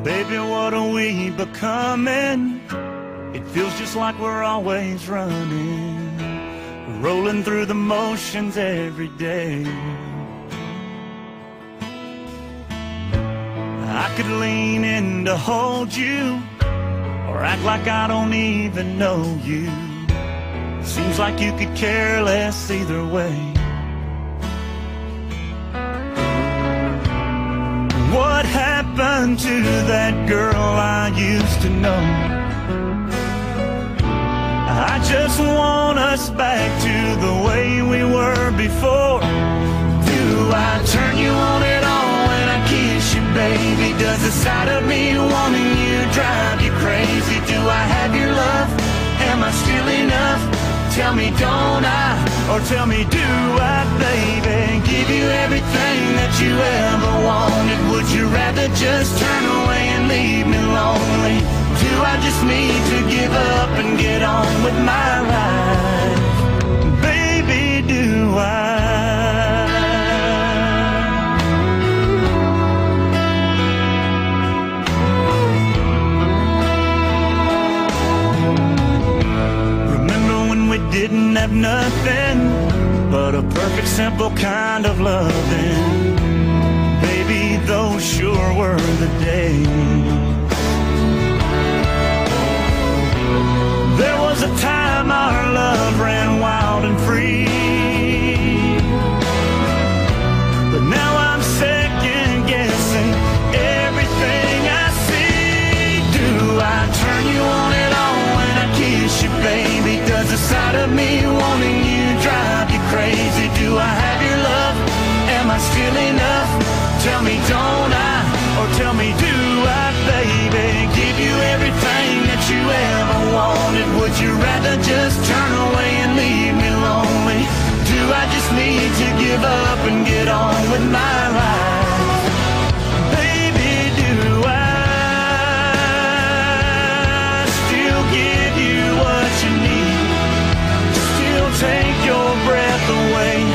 Baby, what are we becoming? It feels just like we're always running, rolling through the motions every day. I could lean in to hold you, or act like I don't even know you. Seems like you could care less either way. What happened to that girl I used to know? I just want us back to the way we were before. Do I turn you on at all when I kiss you, baby? Does the sight of me wanting you drive you crazy? Do I have your love? Am I still enough? Tell me, don't I? Or tell me, do I, baby? Give you everything that you ever wanted. Would you rather just turn away and leave me lonely? Do I just need to give up and get on with my life? Baby, do I? Didn't have nothing but a perfect, simple kind of loving. Baby, those sure were the days. There was a time our love ran wild and free, but now I'm second guessing everything I see. Do I turn you on at all when I kiss you, baby? Does the sight of me wanting you drive you crazy? Do I have your love? Am I still enough? Tell me, don't I? Or tell me, do I, baby? Give you everything that you ever wanted. Would you rather just turn away and leave me lonely? Do I just need to give up and get on with my life? Baby, do I still give you what you need? Still take your breath away,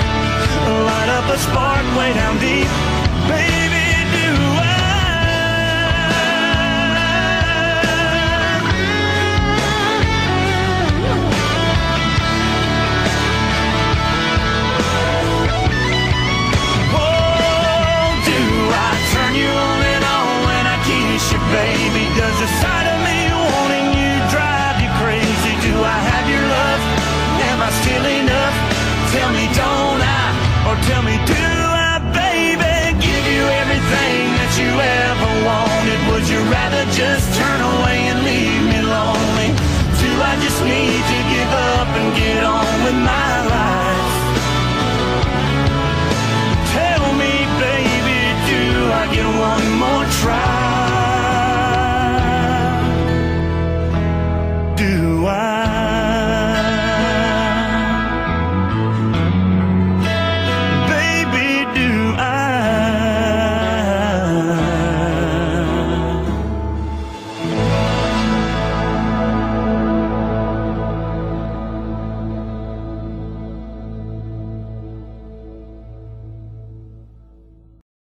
light up a spark way down deep. Baby, do I? Oh, do I turn you on and on when I kiss you, baby? Does the sight of me wanting you drive you crazy? Do I have your love? Am I still enough? Tell me, don't I? Or tell me, do I, baby? Give you everything that you ever wanted. Would you rather just turn